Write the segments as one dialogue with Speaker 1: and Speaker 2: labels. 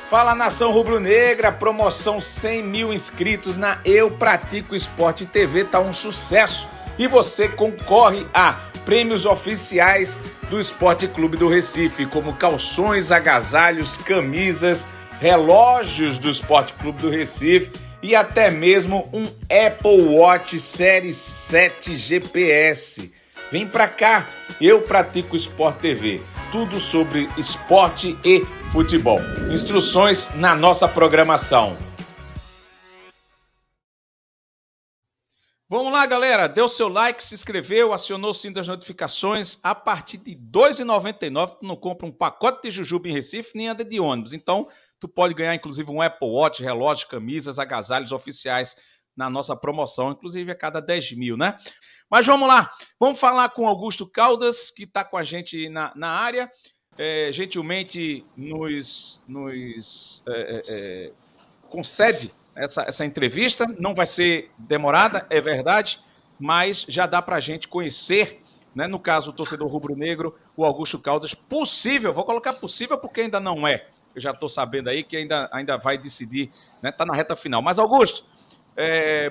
Speaker 1: Fala, nação rubro-negra, promoção 100 mil inscritos na Eu Pratico Esporte TV, tá um sucesso. E você concorre a prêmios oficiais do Esporte Clube do Recife, como calções, agasalhos, camisas, relógios do Esporte Clube do Recife e até mesmo um Apple Watch Série 7 GPS. Vem pra cá, Eu Pratico Esporte TV. Tudo sobre esporte e futebol. Instruções na nossa programação. Vamos lá, galera. Deu seu like, se inscreveu, acionou o sininho das notificações. A partir de R$ 2,99 tu não compra um pacote de jujuba em Recife nem anda de ônibus. Então, tu pode ganhar, inclusive, um Apple Watch, relógio, camisas, agasalhos oficiais na nossa promoção, inclusive a cada 10 mil, né? Mas vamos lá, vamos falar com Augusto Caldas, que está com a gente na área, gentilmente nos concede essa entrevista, não vai ser demorada, é verdade, mas já dá para a gente conhecer, né, no caso o torcedor rubro-negro, o Augusto Caldas, possível, vou colocar possível porque ainda não é, eu já estou sabendo aí que ainda vai decidir, né, tá na reta final. Mas Augusto,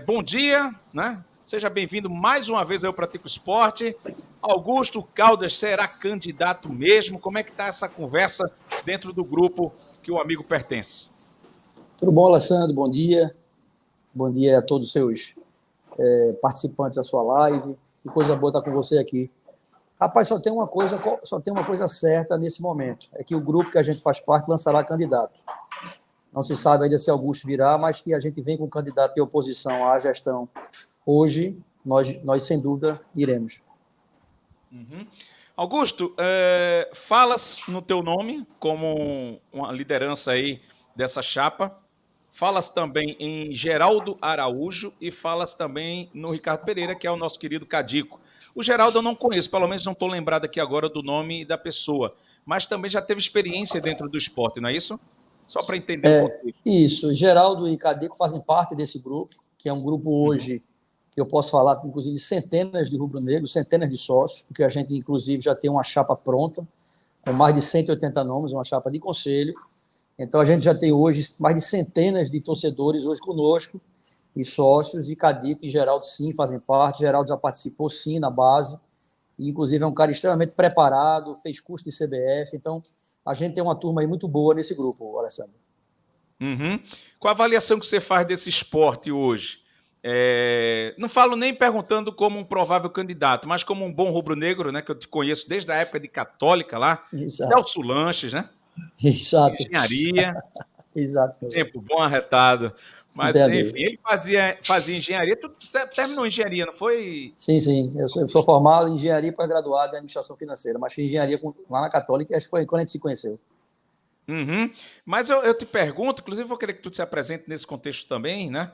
Speaker 1: bom dia, né? Seja bem-vindo mais uma vez ao Pratico Esporte. Augusto Caldas será candidato mesmo? Como é que está essa conversa dentro do grupo que o amigo pertence?
Speaker 2: Tudo bom, Alessandro? Bom dia. Bom dia a todos os seus participantes da sua live. Que coisa boa estar com você aqui. Rapaz, só tem uma coisa certa nesse momento. É que o grupo que a gente faz parte lançará candidato. Não se sabe ainda se Augusto virá, mas que a gente vem com um candidato de oposição à gestão. Hoje, nós sem dúvida, iremos.
Speaker 1: Uhum. Augusto, falas no teu nome como uma liderança aí dessa chapa, falas também em Geraldo Araújo e falas também no Ricardo Pereira, que é o nosso querido Cadico. O Geraldo eu não conheço, pelo menos não estou lembrado aqui agora do nome e da pessoa, mas também já teve experiência dentro do esporte, não é isso? Só para entender o contexto.
Speaker 2: Isso, Geraldo e Cadico fazem parte desse grupo, que é um grupo hoje... Eu posso falar, inclusive, de centenas de rubro-negros, centenas de sócios, porque a gente, inclusive, já tem uma chapa pronta, com mais de 180 nomes, uma chapa de conselho. Então, a gente já tem hoje mais de centenas de torcedores hoje conosco, e sócios, e Cadico e Geraldo, sim, fazem parte. Geraldo já participou, sim, na base, e, inclusive, é um cara extremamente preparado, fez curso de CBF. Então, a gente tem uma turma aí muito boa nesse grupo, Alessandro.
Speaker 1: Uhum. Qual a avaliação que você faz desse esporte hoje? Não falo nem perguntando como um provável candidato, mas como um bom rubro-negro, né, que eu te conheço desde a época de Católica lá, Celso Lanches, né?
Speaker 2: Exato.
Speaker 1: Engenharia.
Speaker 2: Exato.
Speaker 1: Tempo bom arretado. Mas, enfim, ele fazia engenharia. Tu terminou engenharia, não foi?
Speaker 2: Sim. Eu sou formado em engenharia pós-graduado em administração financeira, mas fiz engenharia lá na Católica, acho que foi quando a gente se conheceu.
Speaker 1: Uhum. Mas eu te pergunto, inclusive vou querer que tu te apresente nesse contexto também, né?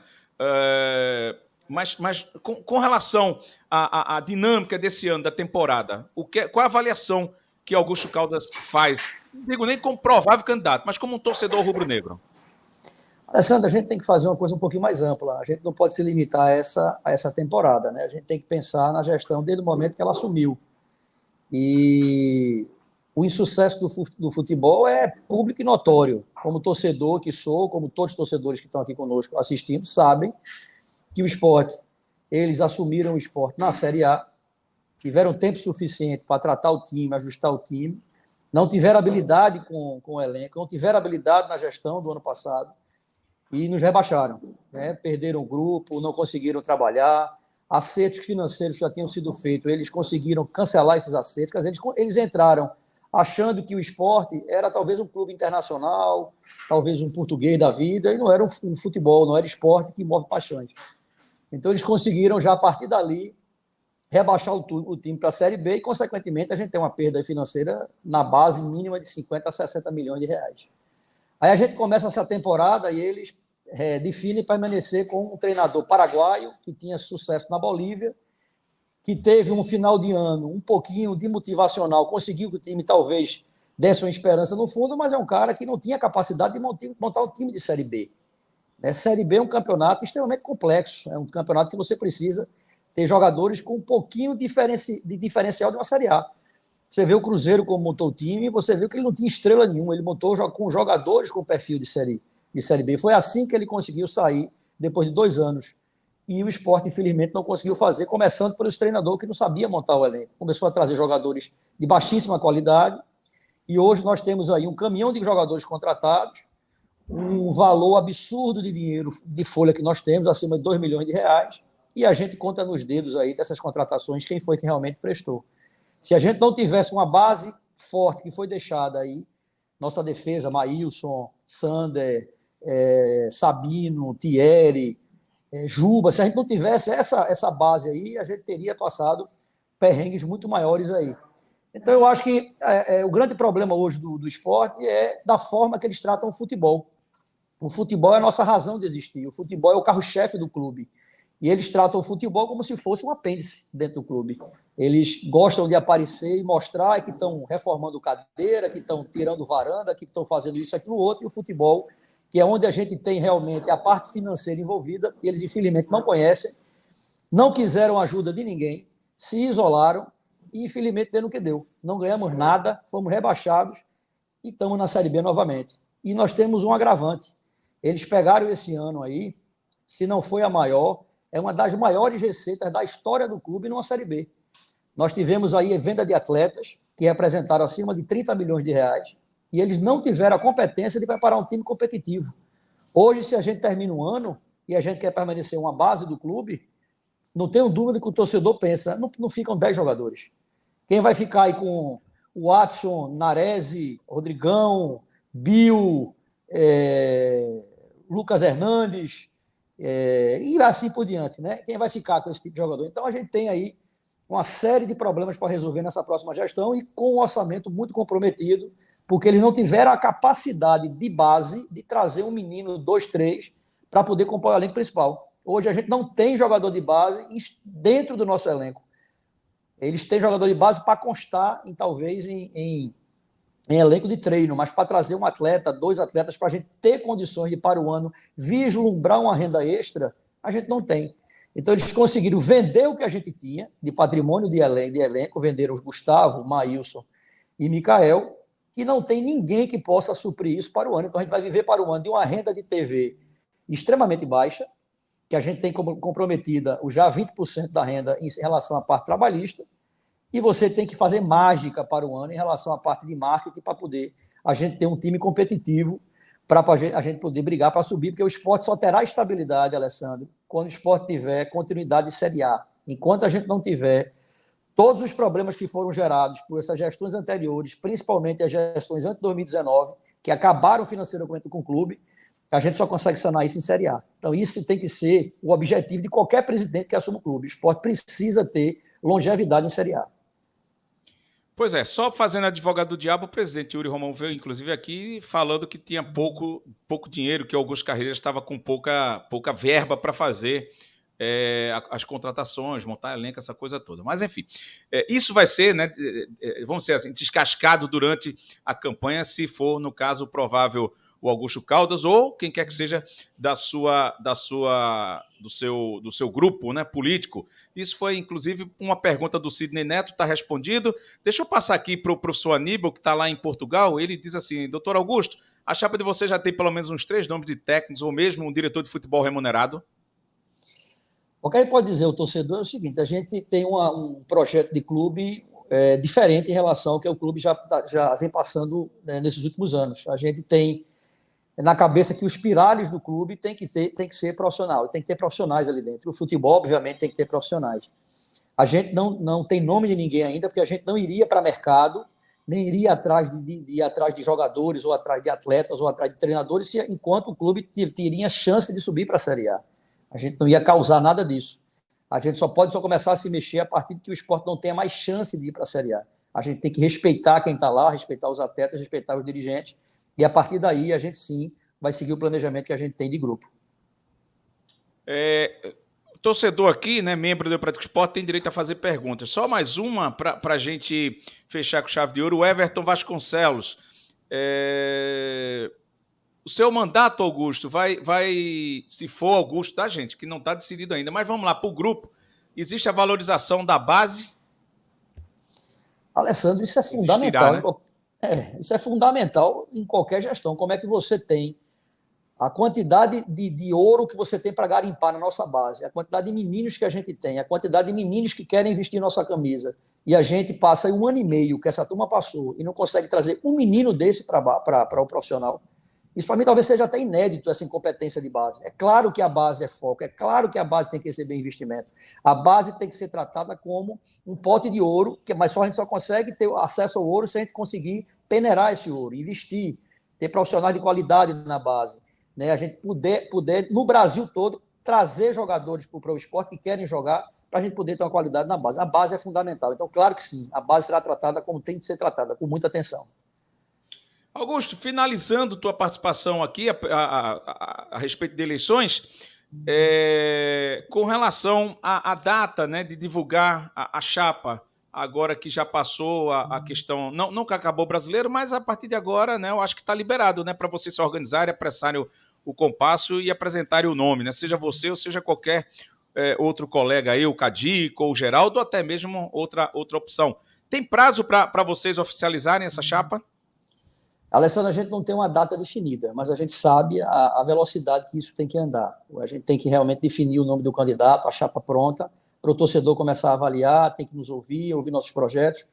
Speaker 1: Mas com relação à dinâmica desse ano, da temporada, qual a avaliação que Augusto Caldas faz? Não digo nem como provável candidato, mas como um torcedor rubro-negro.
Speaker 2: Alessandro, a gente tem que fazer uma coisa um pouquinho mais ampla. A gente não pode se limitar a essa temporada, né? A gente tem que pensar na gestão desde o momento que ela assumiu. E o insucesso do futebol é público e notório. Como torcedor que sou, como todos os torcedores que estão aqui conosco assistindo, sabem que o esporte, eles assumiram o esporte na Série A, tiveram tempo suficiente para tratar o time, ajustar o time, não tiveram habilidade com o elenco, não tiveram habilidade na gestão do ano passado e nos rebaixaram, né? Perderam o grupo, não conseguiram trabalhar, acertos financeiros já tinham sido feitos, eles conseguiram cancelar esses acertos, eles entraram achando que o esporte era talvez um clube internacional, talvez um português da vida, e não era um futebol, não era esporte que move paixões. Então, eles conseguiram, já a partir dali, rebaixar o time para a Série B e, consequentemente, a gente tem uma perda financeira na base mínima de 50 a 60 milhões de reais. Aí a gente começa essa temporada e eles definem permanecer com um treinador paraguaio que tinha sucesso na Bolívia, que teve um final de ano um pouquinho de motivacional, conseguiu que o time talvez desse uma esperança no fundo, mas é um cara que não tinha capacidade de montar um time de Série B. Série B é um campeonato extremamente complexo, é um campeonato que você precisa ter jogadores com um pouquinho de diferencial de uma Série A. Você vê o Cruzeiro como montou o time, e você viu que ele não tinha estrela nenhuma, ele montou com jogadores com perfil de série B. Foi assim que ele conseguiu sair depois de 2 anos. E o Sport, infelizmente, não conseguiu fazer, começando pelo treinador que não sabia montar o elenco. Começou a trazer jogadores de baixíssima qualidade, e hoje nós temos aí um caminhão de jogadores contratados, um valor absurdo de dinheiro de folha que nós temos, acima de 2 milhões de reais, e a gente conta nos dedos aí dessas contratações quem foi que realmente prestou. Se a gente não tivesse uma base forte que foi deixada aí, nossa defesa, Maílson, Sander, Sabino, Thierry, Juba, se a gente não tivesse essa base aí, a gente teria passado perrengues muito maiores aí. Então, eu acho que o grande problema hoje do esporte é da forma que eles tratam o futebol. O futebol é a nossa razão de existir, o futebol é o carro-chefe do clube. E eles tratam o futebol como se fosse um apêndice dentro do clube. Eles gostam de aparecer e mostrar que estão reformando cadeira, que estão tirando varanda, que estão fazendo isso, aquilo, outro, e o futebol, que é onde a gente tem realmente a parte financeira envolvida, e eles infelizmente não conhecem, não quiseram ajuda de ninguém, se isolaram e infelizmente deu no que deu. Não ganhamos nada, fomos rebaixados e estamos na Série B novamente. E nós temos um agravante. Eles pegaram esse ano aí, se não foi a maior, é uma das maiores receitas da história do clube numa Série B. Nós tivemos aí a venda de atletas que representaram acima de 30 milhões de reais e eles não tiveram a competência de preparar um time competitivo. Hoje, se a gente termina um ano e a gente quer permanecer uma base do clube, não tenho dúvida que o torcedor pensa, não ficam 10 jogadores. Quem vai ficar aí com o Watson, Nares, Rodrigão, Bill, Lucas Hernandes, e assim por diante, né? Quem vai ficar com esse tipo de jogador? Então, a gente tem aí uma série de problemas para resolver nessa próxima gestão e com um orçamento muito comprometido, porque eles não tiveram a capacidade de base de trazer um menino, 2, 3, para poder compor o elenco principal. Hoje a gente não tem jogador de base dentro do nosso elenco. Eles têm jogador de base para constar, talvez, em elenco de treino, mas para trazer um atleta, 2 atletas, para a gente ter condições de, para o ano, vislumbrar uma renda extra, a gente não tem. Então, eles conseguiram vender o que a gente tinha de patrimônio de elenco, venderam os Gustavo, Maílson e Mikael, e não tem ninguém que possa suprir isso para o ano. Então, a gente vai viver para o ano de uma renda de TV extremamente baixa, que a gente tem comprometida já 20% da renda em relação à parte trabalhista, e você tem que fazer mágica para o ano em relação à parte de marketing para poder a gente ter um time competitivo para a gente poder brigar para subir, porque o esporte só terá estabilidade, Alessandro, quando o esporte tiver continuidade de Série A. Enquanto a gente não tiver todos os problemas que foram gerados por essas gestões anteriores, principalmente as gestões antes de 2019, que acabaram financeiramente com o clube, a gente só consegue sanar isso em Série A. Então, isso tem que ser o objetivo de qualquer presidente que assuma o clube. O esporte precisa ter longevidade em Série A.
Speaker 1: Pois é, só fazendo advogado do diabo, o presidente Yuri Romão veio, inclusive, aqui falando que tinha pouco dinheiro, que o Augusto Carreira estava com pouca verba para fazer as contratações, montar elenco, essa coisa toda. Mas, enfim, isso vai ser, né, vamos dizer assim, descascado durante a campanha, se for, no caso, provável o Augusto Caldas ou quem quer que seja do seu grupo, né, político. Isso foi, inclusive, uma pergunta do Sidney Neto, está respondido. Deixa eu passar aqui para o professor Aníbal, que está lá em Portugal. Ele diz assim, doutor Augusto, a chapa de você já tem pelo menos uns 3 nomes de técnicos ou mesmo um diretor de futebol remunerado?
Speaker 2: O que ele pode dizer ao torcedor é o seguinte, a gente tem um projeto de clube diferente em relação ao que o clube já vem passando, né, nesses últimos anos. A gente tem na cabeça que os pilares do clube tem que ser profissional, tem que ter profissionais ali dentro. O futebol, obviamente, tem que ter profissionais. A gente não tem nome de ninguém ainda, porque a gente não iria para mercado, nem iria atrás de jogadores, ou atrás de atletas, ou atrás de treinadores, enquanto o clube teria chance de subir para a Série A. A gente não ia causar nada disso. A gente só pode começar a se mexer a partir de que o esporte não tenha mais chance de ir para a Série A. A gente tem que respeitar quem está lá, respeitar os atletas, respeitar os dirigentes, e a partir daí a gente sim vai seguir o planejamento que a gente tem de grupo.
Speaker 1: Torcedor aqui, né, membro do Prático Esporte, tem direito a fazer perguntas. Só mais uma para a gente fechar com chave de ouro. O Everton Vasconcelos. O seu mandato, Augusto, vai, se for Augusto, tá, gente, que não está decidido ainda, mas vamos lá, para o grupo, existe a valorização da base?
Speaker 2: Alessandro, isso é
Speaker 1: Investirá,
Speaker 2: fundamental.
Speaker 1: né?
Speaker 2: Isso é fundamental em qualquer gestão. Como é que você tem a quantidade de ouro que você tem para garimpar na nossa base, a quantidade de meninos que a gente tem, a quantidade de meninos que querem vestir nossa camisa, e a gente passa aí 1 ano e meio que essa turma passou e não consegue trazer um menino desse para o profissional. Isso para mim talvez seja até inédito, essa incompetência de base. É claro que a base é foco, é claro que a base tem que receber investimento. A base tem que ser tratada como um pote de ouro, mas a gente só consegue ter acesso ao ouro se a gente conseguir peneirar esse ouro, investir, ter profissionais de qualidade na base. Né? A gente poder, no Brasil todo, trazer jogadores para o esporte que querem jogar, para a gente poder ter uma qualidade na base. A base é fundamental. Então, claro que sim, a base será tratada como tem de ser tratada, com muita atenção.
Speaker 1: Augusto, finalizando tua participação aqui a respeito de eleições, com relação à data, né, de divulgar a chapa, agora que já passou a questão, não que acabou o brasileiro, mas a partir de agora, né, eu acho que está liberado, né, para vocês se organizarem, apressarem o compasso e apresentarem o nome, né, seja você ou seja qualquer outro colega aí, o Cadico ou o Geraldo, ou até mesmo outra opção. Tem prazo para vocês oficializarem essa chapa?
Speaker 2: Alessandro, a gente não tem uma data definida, mas a gente sabe a velocidade que isso tem que andar. A gente tem que realmente definir o nome do candidato, a chapa pronta, para o torcedor começar a avaliar, tem que nos ouvir nossos projetos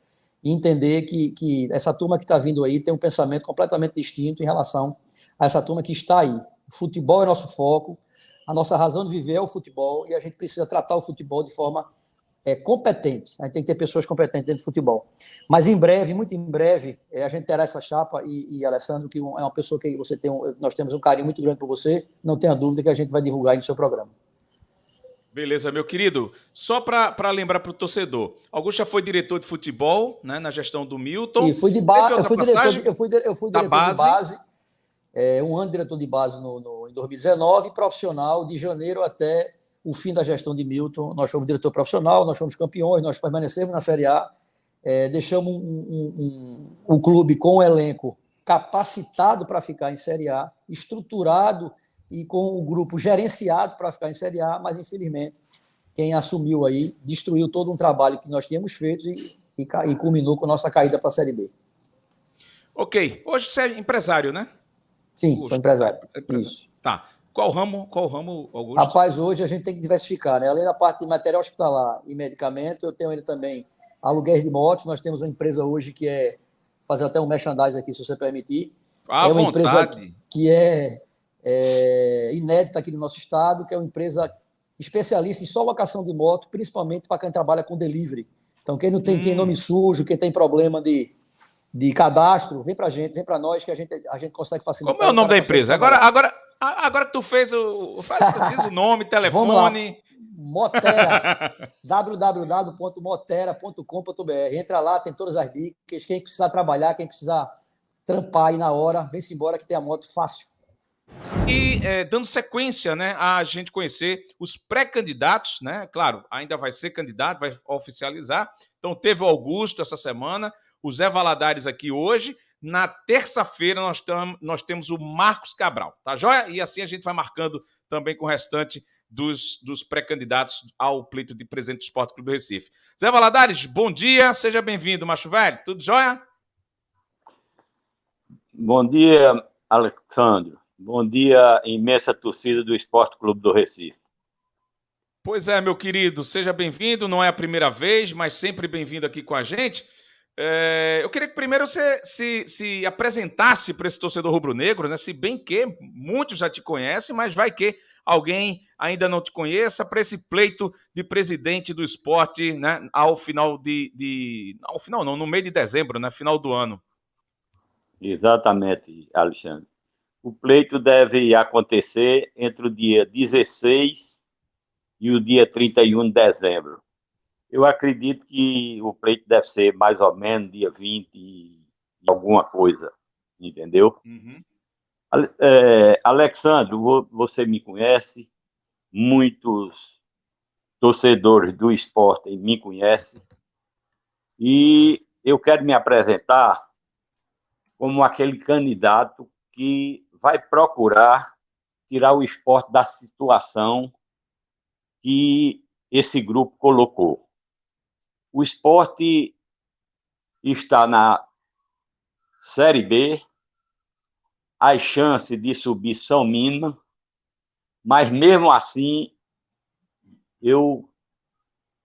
Speaker 2: e entender que essa turma que está vindo aí tem um pensamento completamente distinto em relação a essa turma que está aí. O futebol é nosso foco, a nossa razão de viver é o futebol e a gente precisa tratar o futebol de forma competente. A gente tem que ter pessoas competentes dentro do futebol. Mas em breve, muito em breve, a gente terá essa chapa e Alessandro, que é uma pessoa que você tem, nós temos um carinho muito grande por você, não tenha dúvida que a gente vai divulgar aí no seu programa.
Speaker 1: Beleza, meu querido. Só para lembrar para o torcedor, Augusto já foi diretor de futebol, né, na gestão do
Speaker 2: E
Speaker 1: Milton. Teve outra passagem
Speaker 2: eu fui
Speaker 1: da
Speaker 2: diretor de
Speaker 1: base.
Speaker 2: base, 1 ano diretor de base em 2019, profissional de janeiro até o fim da gestão de Milton. Nós fomos diretor profissional, nós fomos campeões, nós permanecemos na Série A, deixamos um clube com um elenco capacitado para ficar em Série A, estruturado e com o grupo gerenciado para ficar em Série A, mas infelizmente quem assumiu aí destruiu todo um trabalho que nós tínhamos feito e culminou com a nossa caída para a Série B.
Speaker 1: Ok. Hoje você é empresário, né?
Speaker 2: Sim,
Speaker 1: Augusto,
Speaker 2: sou empresário.
Speaker 1: empresário.
Speaker 2: Isso.
Speaker 1: Tá. Qual ramo, Augusto?
Speaker 2: Rapaz, hoje a gente tem que diversificar, né? Além da parte de material hospitalar e medicamento, eu tenho ainda também aluguéis de motos. Nós temos uma empresa hoje que fazer até um merchandising aqui, se você permitir.
Speaker 1: À
Speaker 2: É uma empresa
Speaker 1: vontade.
Speaker 2: que inédita aqui no nosso estado, que é uma empresa especialista em só locação de moto, principalmente para quem trabalha com delivery. Então, quem não tem nome sujo, quem tem problema de cadastro, vem para a gente, vem para nós, que a gente consegue
Speaker 1: Como é
Speaker 2: facilitar
Speaker 1: o
Speaker 2: e o
Speaker 1: nome
Speaker 2: cara
Speaker 1: da
Speaker 2: consegue
Speaker 1: empresa?
Speaker 2: trabalhar.
Speaker 1: Agora que tu fez diz o nome,
Speaker 2: Vamos lá.
Speaker 1: telefone.
Speaker 2: Motera, www.motera.com.br. Entra lá, tem todas as dicas. Quem precisar trabalhar, quem precisar trampar aí na hora, vem-se embora que tem a moto fácil.
Speaker 1: E dando sequência, né, a gente conhecer os pré-candidatos, né? Claro, ainda vai ser candidato, vai oficializar. Então, teve o Augusto essa semana, o Zé Valadares aqui hoje. Na terça-feira, nós temos o Marcos Cabral, tá joia? E assim a gente vai marcando também com o restante dos pré-candidatos ao pleito de presidente do Esporte Clube do Recife. Zé Valadares, bom dia, seja bem-vindo, macho velho. Tudo jóia?
Speaker 3: Bom dia, Alexandre. Bom dia, imensa torcida do Esporte Clube do Recife.
Speaker 1: Pois é, meu querido, seja bem-vindo. Não é a primeira vez, mas sempre bem-vindo aqui com a gente. Eu queria que primeiro você se apresentasse para esse torcedor rubro-negro, né? Se bem que muitos já te conhecem, mas vai que alguém ainda não te conheça, para esse pleito de presidente do esporte, né? Ao final ao final não, no meio de dezembro, né? Final do ano.
Speaker 3: Exatamente, Alexandre. O pleito deve acontecer entre o dia 16 e o dia 31 de dezembro. Eu acredito que o pleito deve ser mais ou menos dia 20 e alguma coisa, entendeu?
Speaker 1: Uhum.
Speaker 3: Alexandre, você me conhece, muitos torcedores do esporte me conhecem, e eu quero me apresentar como aquele candidato que vai procurar tirar o esporte da situação que esse grupo colocou. O esporte está na Série B, as chances de subir são mínimas, mas mesmo assim eu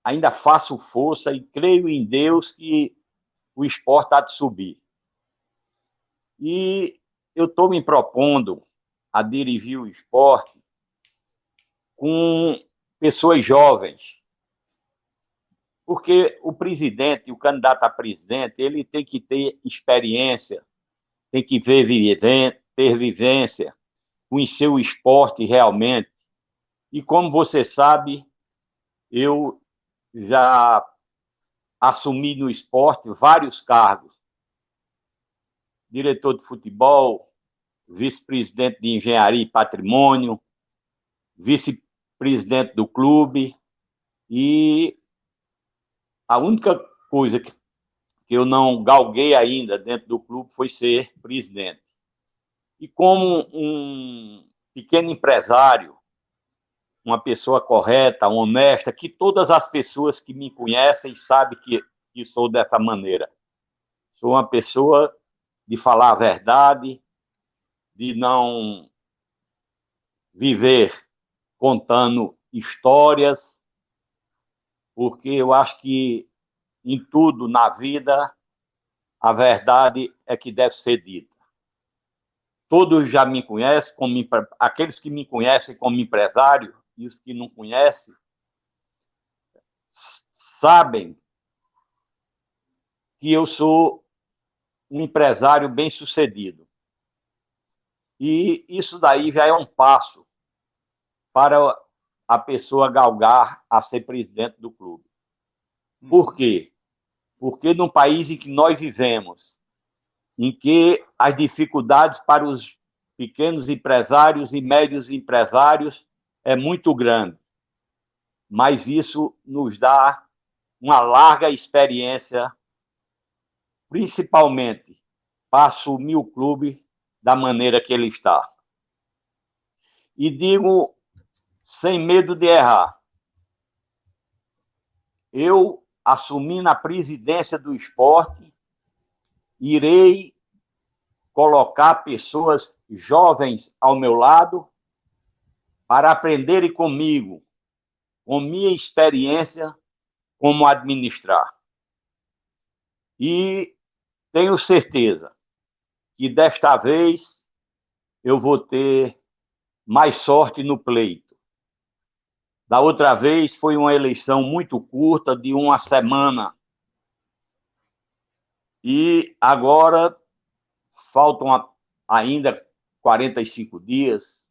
Speaker 3: ainda faço força e creio em Deus que o Sport há de subir. E eu estou me propondo a dirigir o Sport com pessoas jovens, porque o presidente, o candidato a presidente, ele tem que ter experiência, tem que ter vivência, conhecer o esporte realmente. E como você sabe, eu já assumi no esporte vários cargos: diretor de futebol, vice-presidente de engenharia e patrimônio, vice-presidente do clube, e a única coisa que eu não galguei ainda dentro do clube foi ser presidente. E como um pequeno empresário, uma pessoa correta, honesta, que todas as pessoas que me conhecem sabem que sou dessa maneira. Sou uma pessoa de falar a verdade, de não viver contando histórias, porque eu acho que em tudo na vida a verdade é que deve ser dita. Todos já me conhecem, aqueles que me conhecem como empresário e os que não conhecem, sabem que eu sou um empresário bem-sucedido. E isso daí já é um passo para a pessoa galgar a ser presidente do clube. Por quê? Porque no país em que nós vivemos, em que as dificuldades para os pequenos empresários e médios empresários é muito grande, mas isso nos dá uma larga experiência, principalmente para assumir o clube da maneira que ele está. E digo sem medo de errar, eu, assumindo a presidência do esporte, irei colocar pessoas jovens ao meu lado para aprenderem comigo, com minha experiência, como administrar. E tenho certeza que desta vez eu vou ter mais sorte no pleito. Da outra vez foi uma eleição muito curta, de uma semana. E agora faltam ainda 45 dias,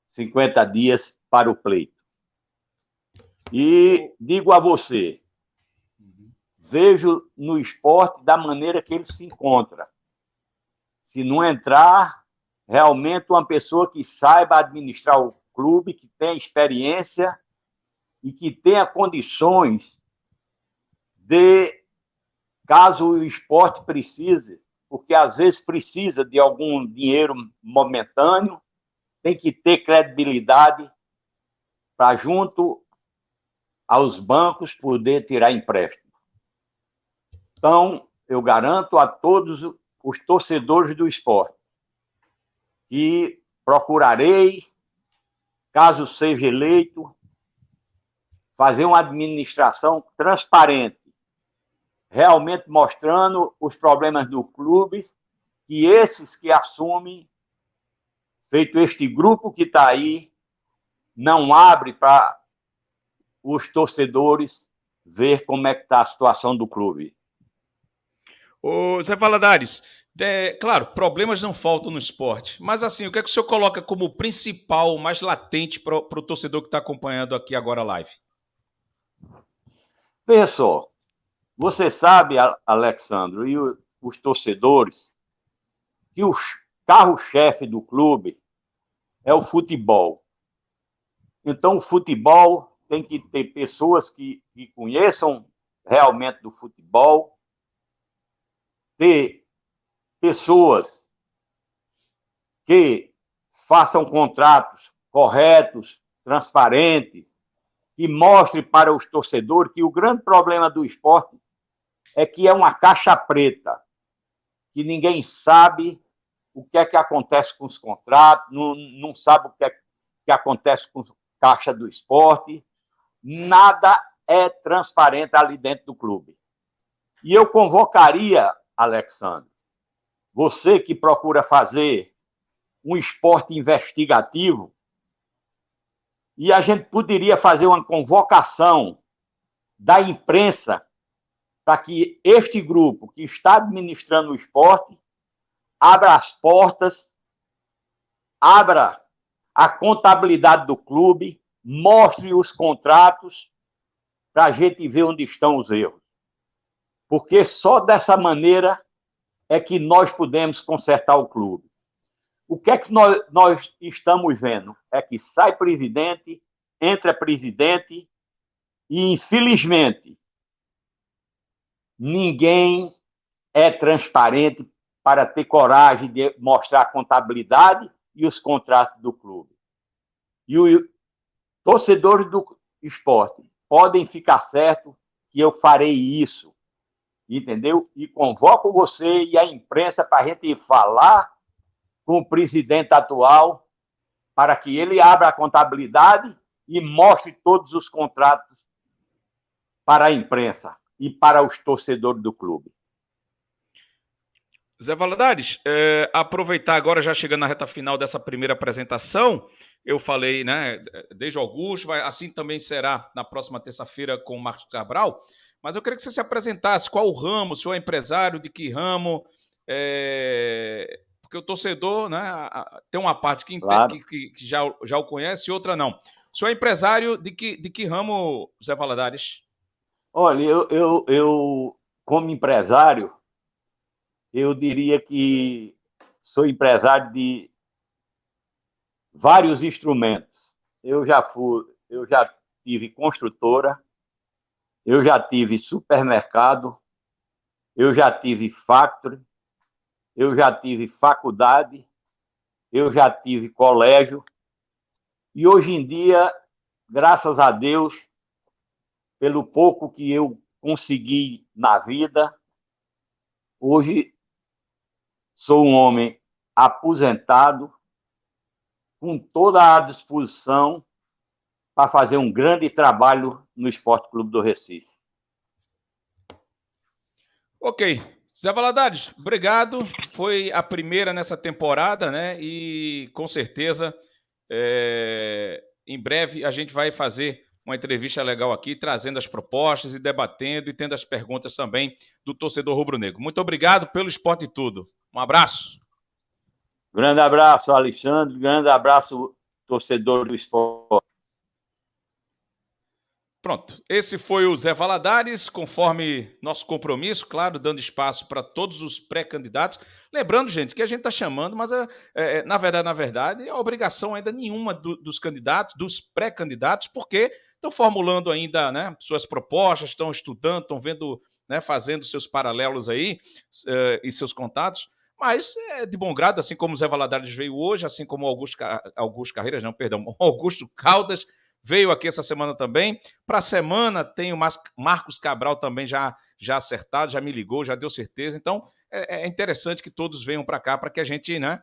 Speaker 3: 50 dias para o pleito. E digo a você, vejo no esporte da maneira que ele se encontra. Se não entrar realmente uma pessoa que saiba administrar o clube, que tenha experiência e que tenha condições de, caso o esporte precise, porque às vezes precisa de algum dinheiro momentâneo, tem que ter credibilidade para, junto aos bancos, poder tirar empréstimo. Então, eu garanto a todos os torcedores do esporte que procurarei, caso seja eleito, fazer uma administração transparente, realmente mostrando os problemas do clube, que esses que assumem, feito este grupo que está aí, não abre para os torcedores ver como é que está a situação do clube.
Speaker 1: Ô, Zé Valadares, claro, problemas não faltam no esporte, mas assim, o que é que o senhor coloca como principal, mais latente para o torcedor que está acompanhando aqui agora a live?
Speaker 3: Veja só, você sabe, Alexandre, e os torcedores, que o carro-chefe do clube é o futebol. Então, o futebol tem que ter pessoas que conheçam realmente do futebol, ter pessoas que façam contratos corretos, transparentes, que mostrem para os torcedores que o grande problema do esporte é que é uma caixa preta, que ninguém sabe o que é que acontece com os contratos, não sabe o que é que acontece com a Caixa do Esporte, nada é transparente ali dentro do clube. E eu convocaria, Alexandre, você que procura fazer um esporte investigativo, e a gente poderia fazer uma convocação da imprensa para que este grupo que está administrando o esporte abra as portas, abra a contabilidade do clube, mostre os contratos para a gente ver onde estão os erros. Porque só dessa maneira é que nós podemos consertar o clube. O que é que nós estamos vendo? É que sai presidente, entra presidente e, infelizmente, ninguém é transparente para ter coragem de mostrar a contabilidade e os contratos do clube. E os torcedores do esporte podem ficar certos que eu farei isso, entendeu? E convoco você e a imprensa para a gente falar com o presidente atual para que ele abra a contabilidade e mostre todos os contratos para a imprensa e para os torcedores do clube.
Speaker 1: Zé Valadares, aproveitar agora, já chegando na reta final dessa primeira apresentação, eu falei, né, desde Augusto, assim também será na próxima terça-feira com o Marcos Cabral, mas eu queria que você se apresentasse, qual o ramo, se é empresário, de que ramo, porque o torcedor, né, tem uma parte que, claro, que já o conhece e outra não. O senhor é empresário de que ramo, Zé Valadares?
Speaker 3: Olha, eu como empresário, eu diria que sou empresário de vários instrumentos. Eu já tive construtora, eu já tive supermercado, eu já tive factory, eu já tive faculdade, eu já tive colégio. E hoje em dia, graças a Deus, pelo pouco que eu consegui na vida, hoje sou um homem aposentado, com toda a disposição para fazer um grande trabalho no Esporte Clube do Recife.
Speaker 1: Ok. Zé Valadares, obrigado. Foi a primeira nessa temporada, né? E com certeza, em breve, a gente vai fazer uma entrevista legal aqui, trazendo as propostas e debatendo e tendo as perguntas também do torcedor rubro-negro. Muito obrigado pelo Esporte e Tudo. Um abraço.
Speaker 3: Grande abraço, Alexandre. Grande abraço, torcedor do esporte.
Speaker 1: Pronto, esse foi o Zé Valadares, conforme nosso compromisso, claro, dando espaço para todos os pré-candidatos. Lembrando, gente, que a gente está chamando, mas na verdade, é obrigação ainda nenhuma dos candidatos, dos pré-candidatos, porque estão formulando ainda, né, suas propostas, estão estudando, estão vendo, né, fazendo seus paralelos aí e seus contatos. Mas é de bom grado, assim como o Zé Valadares veio hoje, assim como Augusto Caldas veio aqui essa semana também. Para a semana tem o Marcos Cabral também já acertado, já me ligou, já deu certeza. Então é interessante que todos venham para cá, para que a gente, né,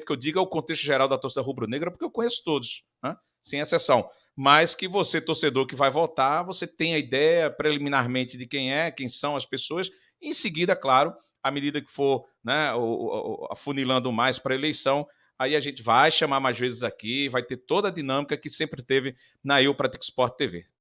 Speaker 1: que eu diga o contexto geral da torcida rubro-negra, porque eu conheço todos, né, sem exceção. Mas que você, torcedor que vai votar, você tenha ideia preliminarmente de quem são as pessoas, e em seguida, claro, à medida que for, né, afunilando mais para a eleição, aí a gente vai chamar mais vezes aqui, vai ter toda a dinâmica que sempre teve na Eu Pratico Esporte TV.